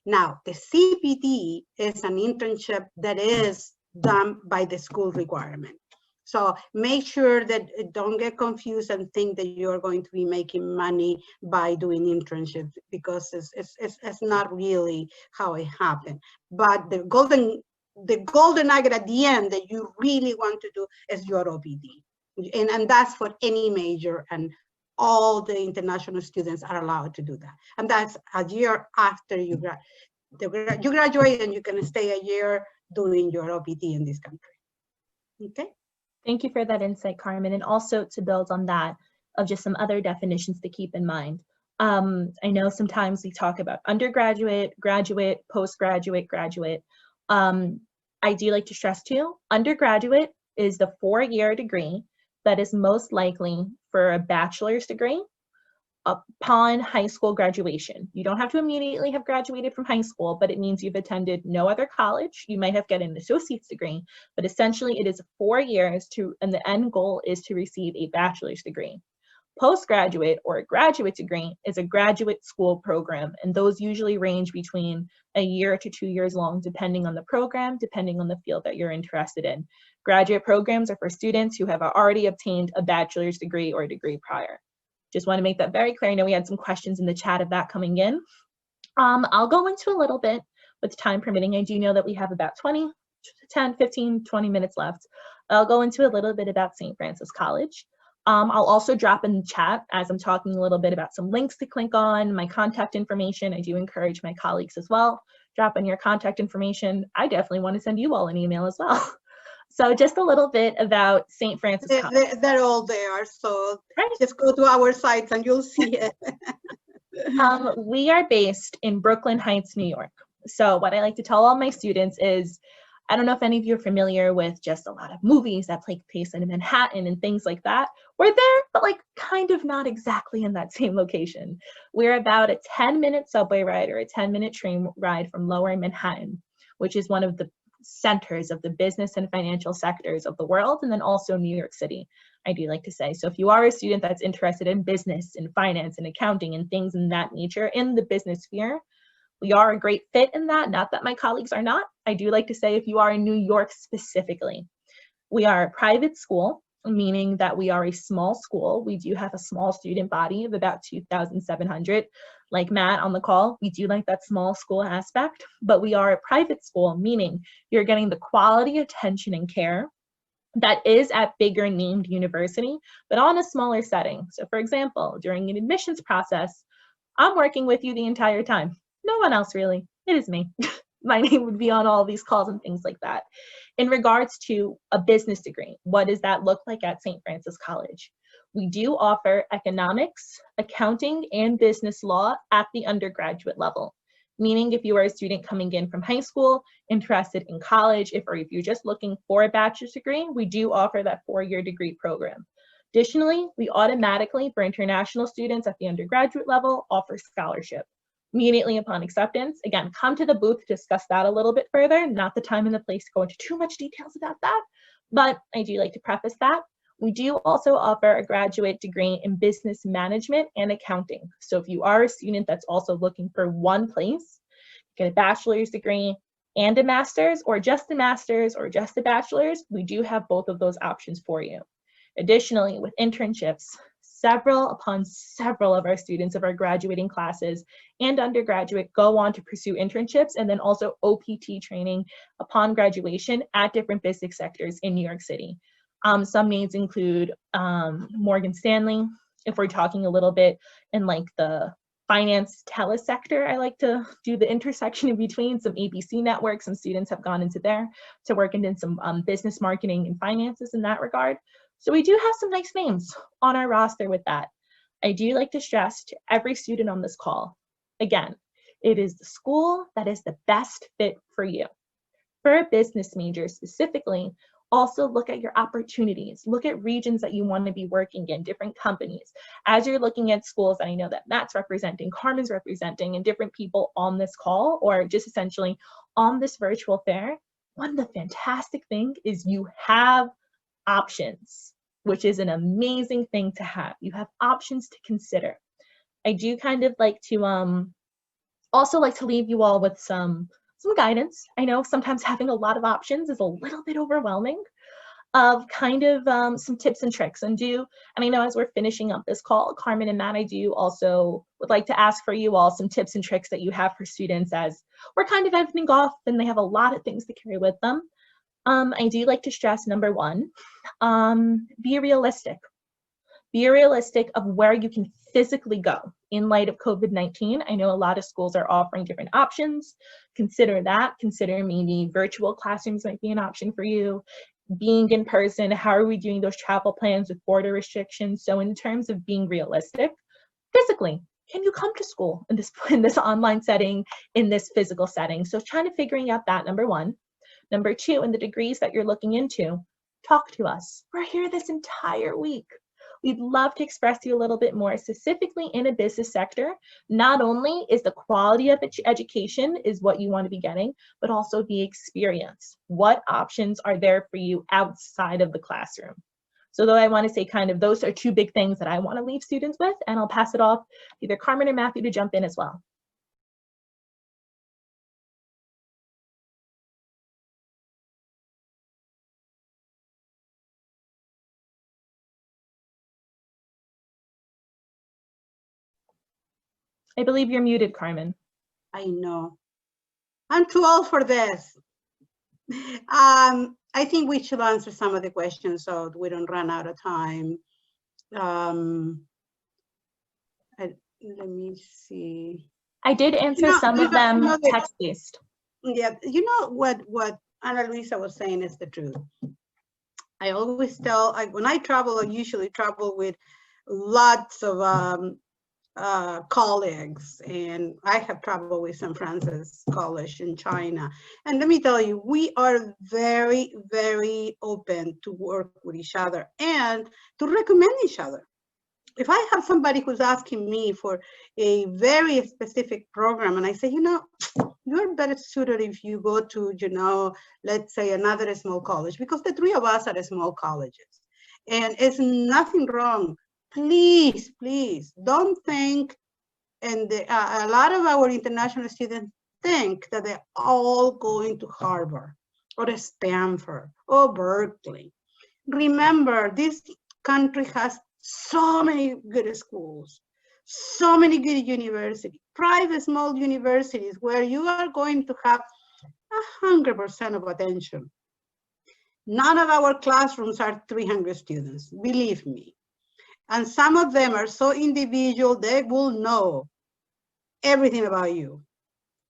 Now, the CPT is an internship that is done by the school requirement. So make sure that don't get confused and think that you're going to be making money by doing internships, because it's not really how it happened. But the golden nugget at the end that you really want to do is your OPT. And that's for any major, and all the international students are allowed to do that. And that's a year after you graduate, and you can stay a year doing your OPT in this country. Okay. Thank you for that insight, Carmen. And also to build on that, of just some other definitions to keep in mind. I know sometimes we talk about undergraduate, graduate, postgraduate, graduate. I do like to stress too, undergraduate is the 4-year degree that is most likely for a bachelor's degree upon high school graduation. You don't have to immediately have graduated from high school, but it means you've attended no other college. You might have gotten an associate's degree, but essentially it is 4 years and the end goal is to receive a bachelor's degree. Postgraduate or a graduate degree is a graduate school program, and those usually range between a year to 2 years long, depending on the program, depending on the field that you're interested in. Graduate programs are for students who have already obtained a bachelor's degree or a degree prior. Just want to make that very clear. I know we had some questions in the chat of that coming in. I'll go into a little bit with time permitting. I do know that we have about 10, 15, 20 minutes left. I'll go into a little bit about St. Francis College. I'll also drop in the chat as I'm talking a little bit about some links to click on, my contact information. I do encourage my colleagues as well. Drop in your contact information. I definitely want to send you all an email as well. So just a little bit about St. Francis College. They're all there, so Right. Just go to our sites and you'll see it. We are based in Brooklyn Heights, New York. So what I like to tell all my students is, I don't know if any of you are familiar with just a lot of movies that take place in Manhattan and things like that. We're there, but like kind of not exactly in that same location. We're about a 10-minute subway ride or a 10-minute train ride from Lower Manhattan, which is one of the centers of the business and financial sectors of the world, and then also New York City, I do like to say. So if you are a student that's interested in business and finance and accounting and things in that nature in the business sphere, we are a great fit in that. Not that my colleagues are not. I do like to say, if you are in New York specifically, we are a private school, meaning that we are a small school. We do have a small student body of about 2,700. Like Matt on the call, we do like that small school aspect, but we are a private school, meaning you're getting the quality attention and care that is at bigger named university, but on a smaller setting. So for example, during an admissions process, I'm working with you the entire time. No one else really, it is me. My name would be on all these calls and things like that. In regards to a business degree, what does that look like at St. Francis College? We do offer economics, accounting, and business law at the undergraduate level. Meaning if you are a student coming in from high school, interested in college, or if you're just looking for a bachelor's degree, we do offer that 4-year degree program. Additionally, we automatically, for international students at the undergraduate level, offer scholarship. Immediately upon acceptance, again, come to the booth to discuss that a little bit further. Not the time and the place to go into too much details about that, but I do like to preface that. We do also offer a graduate degree in business management and accounting. So if you are a student that's also looking for one place, get a bachelor's degree and a master's, or just a master's or just a bachelor's, we do have both of those options for you. Additionally, with internships, several upon several of our students of our graduating classes and undergraduate go on to pursue internships and then also OPT training upon graduation at different business sectors in New York City. Some names include Morgan Stanley, if we're talking a little bit in like the finance telesector. I like to do the intersection in between. Some ABC networks, some students have gone into there to work in some business marketing and finances in that regard. So we do have some nice names on our roster with that. I do like to stress to every student on this call, again, it is the school that is the best fit for you. For a business major specifically, also look at your opportunities. Look at regions that you want to be working in, different companies. As you're looking at schools that I know that Matt's representing, Carmen's representing, and different people on this call, or just essentially on this virtual fair, one of the fantastic things is you have options, which is an amazing thing to have. You have options to consider. I do kind of like to also like to leave you all with some guidance. I know sometimes having a lot of options is a little bit overwhelming, of kind of some tips and tricks. And I know as we're finishing up this call, Carmen and Matt, I do also would like to ask for you all some tips and tricks that you have for students as we're kind of ending off and they have a lot of things to carry with them. I do like to stress, number one, be realistic. Be realistic of where you can physically go in light of COVID-19. I know a lot of schools are offering different options. Consider that. Consider maybe virtual classrooms might be an option for you. Being in person, how are we doing those travel plans with border restrictions? So in terms of being realistic, physically, can you come to school in this online setting, in this physical setting? So trying to figuring out that, number one. Number two, in the degrees that you're looking into, talk to us. We're here this entire week. We'd love to express to you a little bit more specifically in a business sector. Not only is the quality of education is what you want to be getting, but also the experience. What options are there for you outside of the classroom? So though I want to say kind of those are two big things that I want to leave students with, and I'll pass it off either Carmen or Matthew to jump in as well. I believe you're muted, Carmen. I know. I'm too old for this. I think we should answer some of the questions so we don't run out of time. Let me see. I did answer some of them text-based. Yeah, you know what Ana Luisa was saying is the truth. I always tell, when I travel, I usually travel with lots of colleagues, and I have traveled with St. Francis College in China. And let me tell you, we are very, very open to work with each other and to recommend each other. If I have somebody who's asking me for a very specific program, and I say, you know, you're better suited if you go to, you know, let's say another small college, because the three of us are small colleges, and it's nothing wrong. Please, please don't think, and a lot of our international students think that they're all going to Harvard or Stanford or Berkeley. Remember, this country has so many good schools, so many good universities, private small universities where you are going to have 100% of attention. None of our classrooms are 300 students, believe me. And some of them are so individual, they will know everything about you.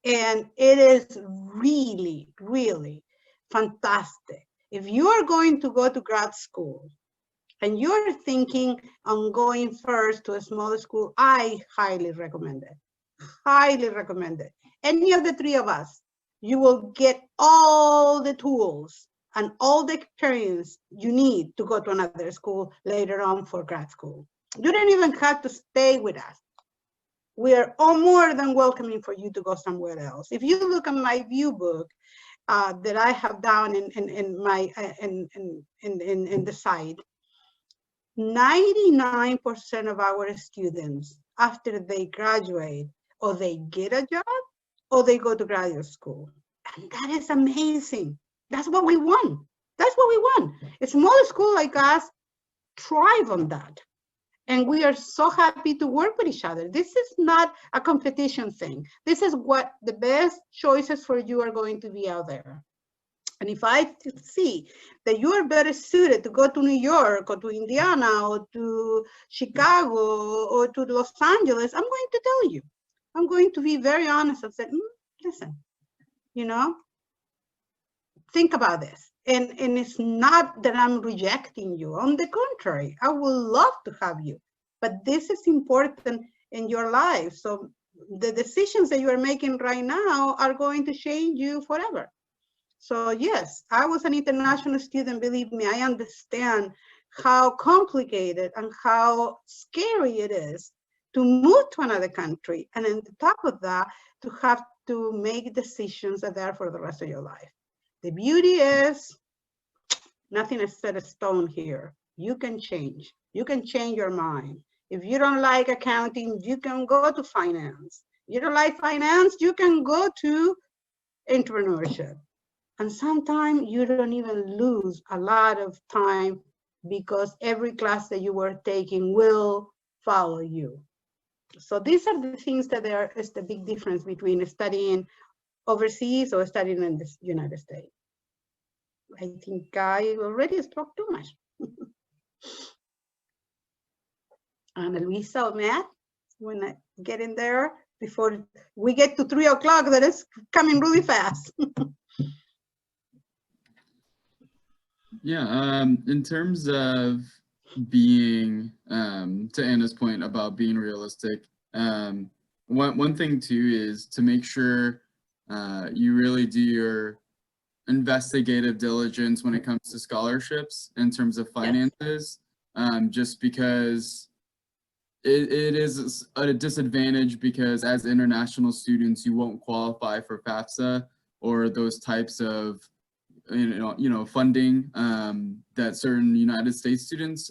And it is really, really fantastic. If you are going to go to grad school and you're thinking on going first to a smaller school, I highly recommend it. Highly recommend it. Any of the three of us, you will get all the tools and all the experience you need to go to another school later on for grad school. You don't even have to stay with us. We are all more than welcoming for you to go somewhere else. If you look at my view book that I have down in the site, 99% of our students, after they graduate, or they get a job, or they go to graduate school. And that is amazing. That's what we want. That's what we want. A small school like us thrive on that. And we are so happy to work with each other. This is not a competition thing. This is what the best choices for you are going to be out there. And if I see that you are better suited to go to New York or to Indiana or to Chicago or to Los Angeles, I'm going to tell you. I'm going to be very honest and say, listen, you know, think about this. And it's not that I'm rejecting you. On the contrary, I would love to have you. But this is important in your life. So the decisions that you are making right now are going to change you forever. So yes, I was an international student. Believe me, I understand how complicated and how scary it is to move to another country. And on top of that, to have to make decisions that are for the rest of your life. The beauty is nothing is set in stone here. You can change. You can change your mind. If you don't like accounting, you can go to finance. You don't like finance, you can go to entrepreneurship. And sometimes you don't even lose a lot of time because every class that you were taking will follow you. So these are the things that there is the big difference between studying overseas or studying in the United States. I think I already spoke too much. Ana Luisa or Matt, when I get in there before we get to 3 o'clock, that is coming really fast. Yeah, in terms of being, to Anna's point about being realistic, one thing too is to make sure you really do your investigative diligence when it comes to scholarships in terms of finances, just because it is a disadvantage because as international students, you won't qualify for FAFSA or those types of funding that certain United States students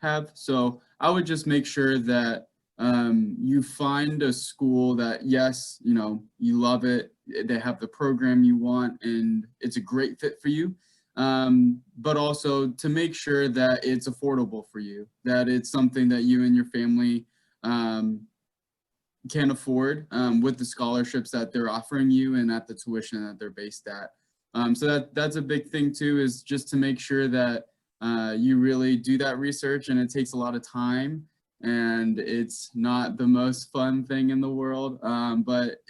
have. So I would just make sure that you find a school that, yes, you love it, they have the program you want, and it's a great fit for you. But also to make sure that it's affordable for you, that it's something that you and your family can afford with the scholarships that they're offering you and at the tuition that they're based at. So that's a big thing too, is just to make sure that you really do that research, and it takes a lot of time and it's not the most fun thing in the world. But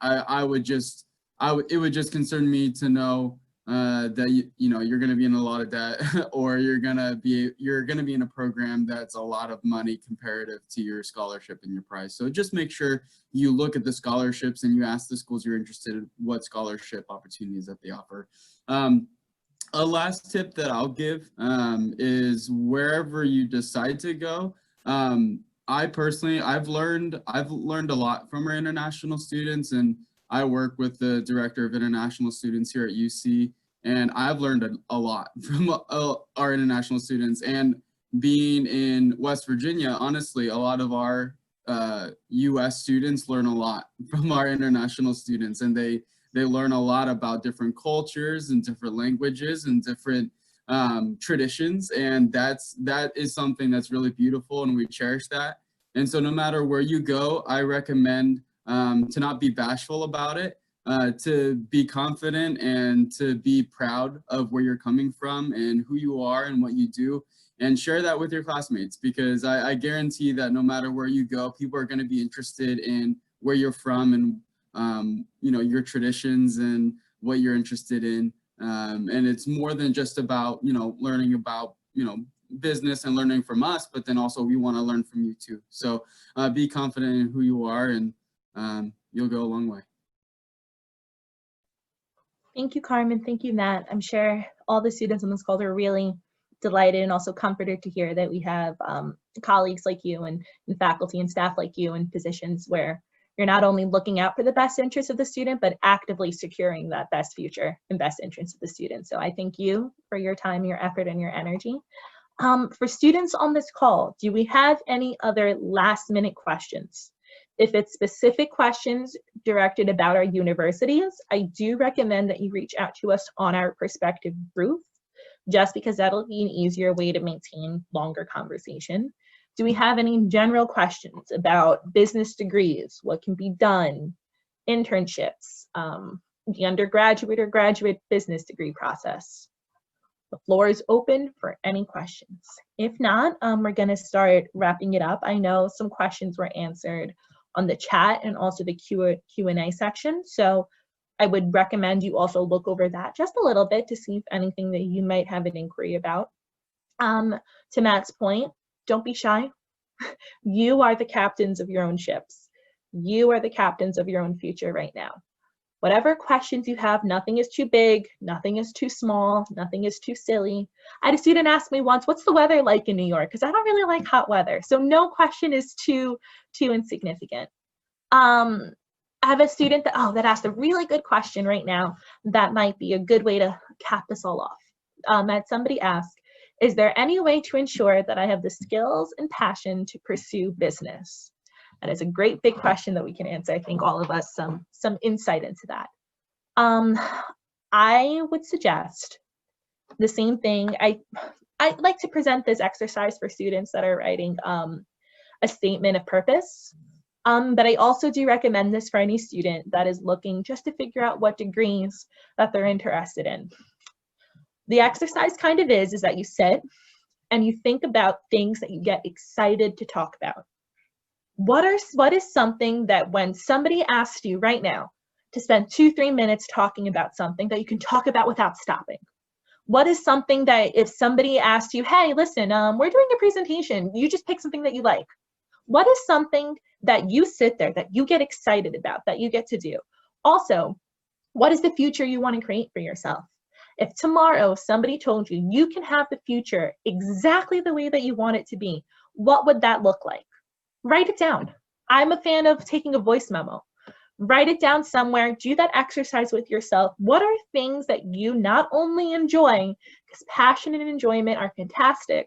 it would just concern me to know that you're going to be in a lot of debt or you're going to be in a program that's a lot of money comparative to your scholarship and your price. So just make sure you look at the scholarships and you ask the schools you're interested in what scholarship opportunities that they offer. A last tip that I'll give is wherever you decide to go. I've learned a lot from our international students, and I work with the director of international students here at UC, and I've learned a lot from our international students. And being in West Virginia, honestly, a lot of our US students learn a lot from our international students, and they learn a lot about different cultures and different languages and different traditions, and that is something that's really beautiful, and we cherish that. And so no matter where you go, I recommend to not be bashful about it, to be confident and to be proud of where you're coming from and who you are and what you do, and share that with your classmates, because I guarantee that no matter where you go, people are going to be interested in where you're from and your traditions and what you're interested in. And it's more than just about, learning about, business and learning from us, but then also we want to learn from you too. So be confident in who you are, and you'll go a long way. Thank you, Carmen. Thank you, Matt. I'm sure all the students on this call are really delighted and also comforted to hear that we have colleagues like you and faculty and staff like you in positions where you're not only looking out for the best interest of the student, but actively securing that best future and best interest of the student. So I thank you for your time, your effort, and your energy. For students on this call, do we have any other last minute questions? If it's specific questions directed about our universities, I do recommend that you reach out to us on our Perspective group, just because that'll be an easier way to maintain longer conversation. Do we have any general questions about business degrees, what can be done, internships, the undergraduate or graduate business degree process? The floor is open for any questions. If not, we're going to start wrapping it up. I know some questions were answered on the chat and also the Q&A section. So I would recommend you also look over that just a little bit to see if anything that you might have an inquiry about. To Matt's point, don't be shy. You are the captains of your own ships. You are the captains of your own future right now. Whatever questions you have, nothing is too big, nothing is too small, nothing is too silly. I had a student ask me once, what's the weather like in New York? Because I don't really like hot weather. So no question is too insignificant. I have a student that asked a really good question right now that might be a good way to cap this all off. Had somebody ask, is there any way to ensure that I have the skills and passion to pursue business? That is a great big question that we can answer. I think all of us some insight into that. I would suggest the same thing. I like to present this exercise for students that are writing a statement of purpose. But I also do recommend this for any student that is looking just to figure out what degrees that they're interested in. The exercise kind of is that you sit and you think about things that you get excited to talk about. What is something that when somebody asks you right now to spend 2-3 minutes talking about something that you can talk about without stopping? What is something that if somebody asks you, hey, listen, we're doing a presentation, you just pick something that you like. What is something that you sit there, that you get excited about, that you get to do? Also, what is the future you want to create for yourself? If tomorrow somebody told you you can have the future exactly the way that you want it to be, what would that look like? Write it down. I'm a fan of taking a voice memo. Write it down somewhere, do that exercise with yourself. What are things that you not only enjoy, because passion and enjoyment are fantastic,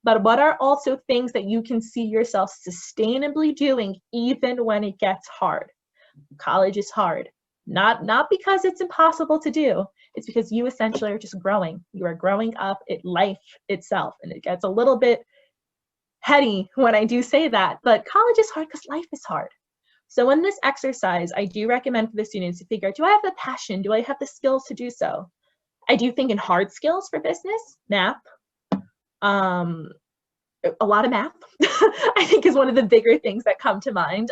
but what are also things that you can see yourself sustainably doing even when it gets hard? College is hard. Not because it's impossible to do, it's because you essentially are just growing. You are growing up at life itself, and it gets a little bit heady when I do say that, but college is hard because life is hard. So in this exercise, I do recommend for the students to figure out, do I have the passion? Do I have the skills to do so? I do think in hard skills for business, math, a lot of math, I think is one of the bigger things that come to mind.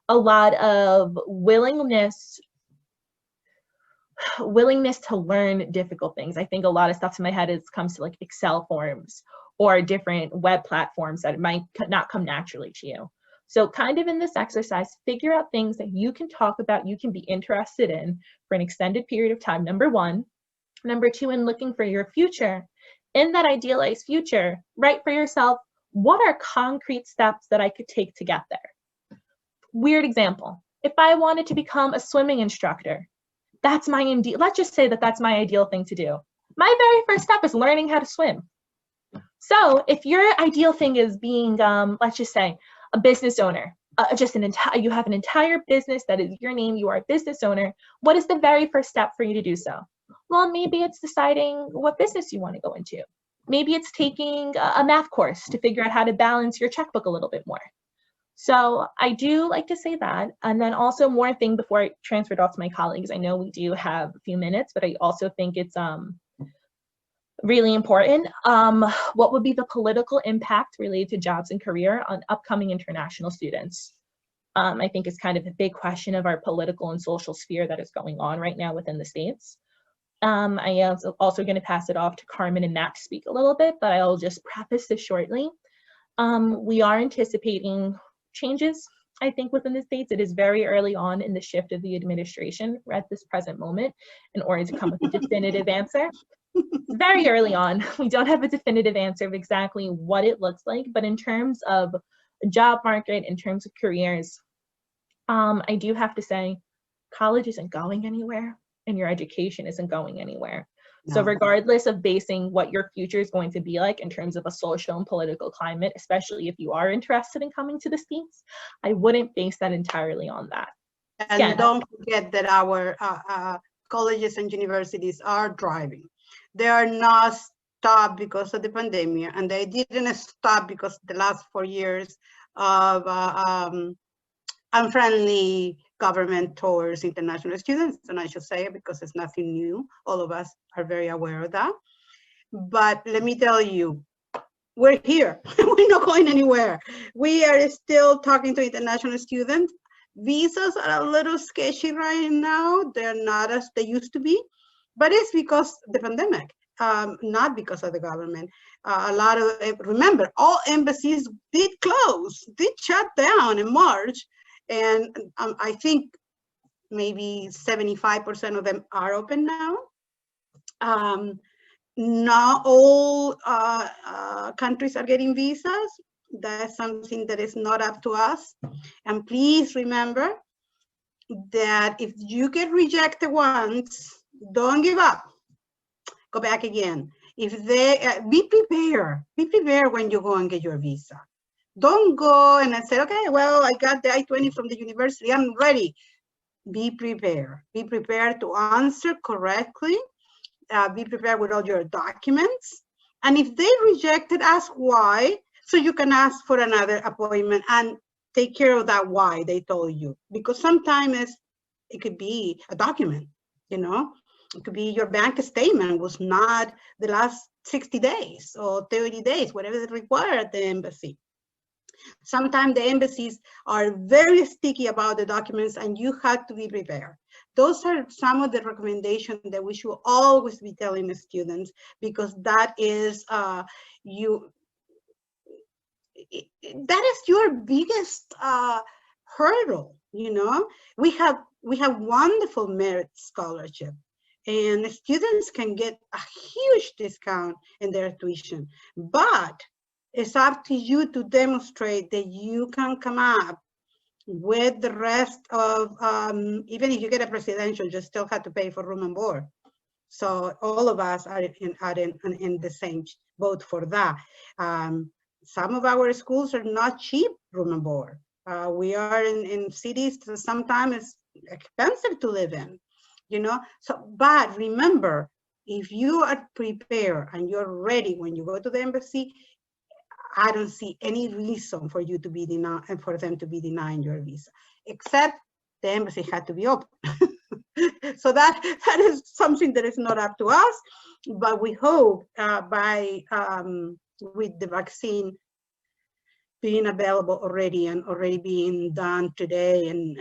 A lot of willingness to learn difficult things. I think a lot of stuff in my head comes to like Excel forms or different web platforms that might not come naturally to you. So kind of in this exercise, figure out things that you can talk about, you can be interested in for an extended period of time, number one. Number two, in looking for your future, in that idealized future, write for yourself, what are concrete steps that I could take to get there? Weird example. If I wanted to become a swimming instructor, that's my ideal, let's just say that that's my ideal thing to do. My very first step is learning how to swim. So if your ideal thing is being, let's just say, a business owner, you have an entire business that is your name, you are a business owner, what is the very first step for you to do so? Well, maybe it's deciding what business you want to go into. Maybe it's taking a math course to figure out how to balance your checkbook a little bit more. So I do like to say that. And then also more thing before I transferred off to my colleagues, I know we do have a few minutes, but I also think it's really important. What would be the political impact related to jobs and career on upcoming international students? I think it's kind of a big question of our political and social sphere that is going on right now within the States. I am also going to pass it off to Carmen and Matt to speak a little bit, but I'll just preface this shortly. We are anticipating changes, I think, within the States. It is very early on in the shift of the administration at this present moment in order to come with a definitive answer. Very early on, we don't have a definitive answer of exactly what it looks like, but in terms of the job market, in terms of careers, I do have to say college isn't going anywhere and your education isn't going anywhere. No. So regardless of basing what your future is going to be like in terms of a social and political climate, especially if you are interested in coming to the States, I wouldn't base that entirely on that. And again, don't forget that our colleges and universities are driving. They are not stop because of the pandemic, and they didn't stop because the last 4 years of unfriendly government towards international students, and I should say it because it's nothing new. All of us are very aware of that. But let me tell you, we're here. We're not going anywhere. We are still talking to international students. Visas are a little sketchy right now. They're not as they used to be, but it's because of the pandemic, not because of the government. A lot of, remember, all embassies did close, did shut down in March. And I think maybe 75% of them are open now. Not all countries are getting visas. That's something that is not up to us. And please remember that if you get rejected once, don't give up. Go back again. If they be prepared when you go and get your visa. Don't go and say, okay, well, I got the I-20 from the university, I'm ready. Be prepared. Be prepared to answer correctly. Be prepared with all your documents. And if they rejected, ask why, so you can ask for another appointment and take care of that why they told you. Because sometimes it could be a document, you know, it could be your bank statement was not the last 60 days or 30 days, whatever is required at the embassy. Sometimes the embassies are very sticky about the documents and you have to be prepared. Those are some of the recommendations that we should always be telling the students, because that is that is your biggest hurdle. You know, we have wonderful merit scholarship, and the students can get a huge discount in their tuition, but it's up to you to demonstrate that you can come up with the rest of, even if you get a presidential, you still have to pay for room and board. So all of us are in the same boat for that. Some of our schools are not cheap room and board. We are in cities that sometimes it's expensive to live in, you know? So, but remember, if you are prepared and you're ready when you go to the embassy, I don't see any reason for you to be denied and for them to be denying your visa, except the embassy had to be open. So that is something that is not up to us, but we hope with the vaccine being available already and already being done today and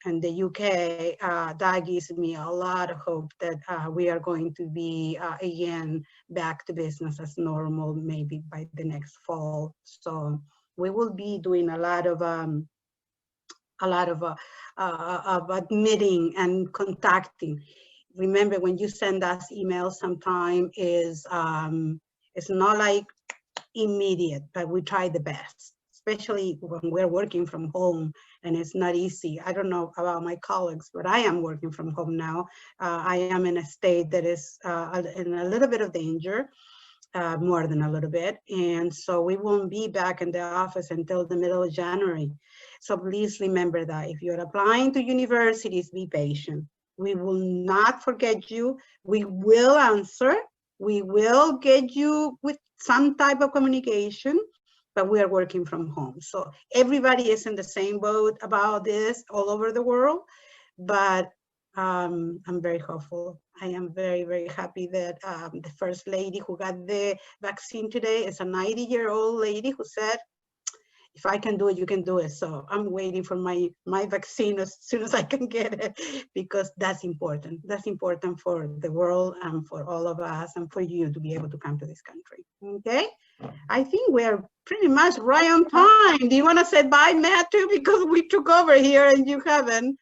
the UK, that gives me a lot of hope that we are going to be again back to business as normal, maybe by the next fall. So we will be doing a lot of admitting and contacting. Remember, when you send us emails, sometime is it's not like immediate, but we try the best, especially when we're working from home and it's not easy. I don't know about my colleagues, but I am working from home now. I am in a state that is in a little bit of danger, more than a little bit. And so we won't be back in the office until the middle of January. So please remember that if you're applying to universities, be patient. We will not forget you. We will answer. We will get you with some type of communication, but we are working from home. So everybody is in the same boat about this all over the world, but I'm very hopeful. I am very, very happy that the first lady who got the vaccine today is a 90-year-old lady who said, if I can do it, you can do it. So I'm waiting for my vaccine as soon as I can get it, because that's important. That's important for the world and for all of us and for you to be able to come to this country. Okay? I think we're pretty much right on time. Do you want to say bye, Matt, too? Because we took over here and you haven't.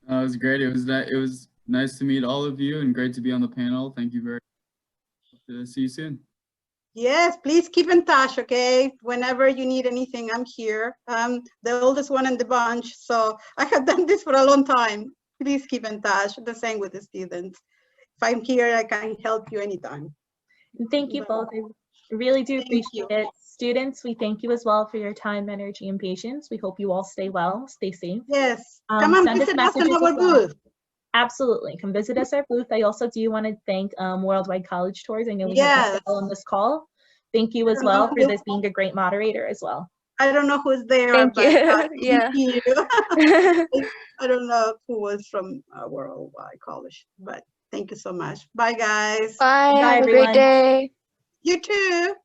It was great. It was nice to meet all of you and great to be on the panel. Thank you very much. See you soon. Yes, please keep in touch, okay? Whenever you need anything, I'm here. I'm the oldest one in the bunch, so I have done this for a long time. Please keep in touch. The same with the students. If I'm here, I can help you anytime. Thank you both. I really do appreciate it. Students, we thank you as well for your time, energy, and patience. We hope you all stay well, stay safe. Yes, come and Send us visit us in messages our as well. booth. Absolutely. Come visit us at our booth. I also do want to thank Worldwide College Tours. I know we have Yes. Michelle on this call. Thank you as don't know well for who- this being a great moderator as well. I don't know who's there, Thank but you. Yeah. thank you. I don't know who was from Worldwide College, but thank you so much. Bye, guys. Bye. Bye, Have a great everyone. day. You too.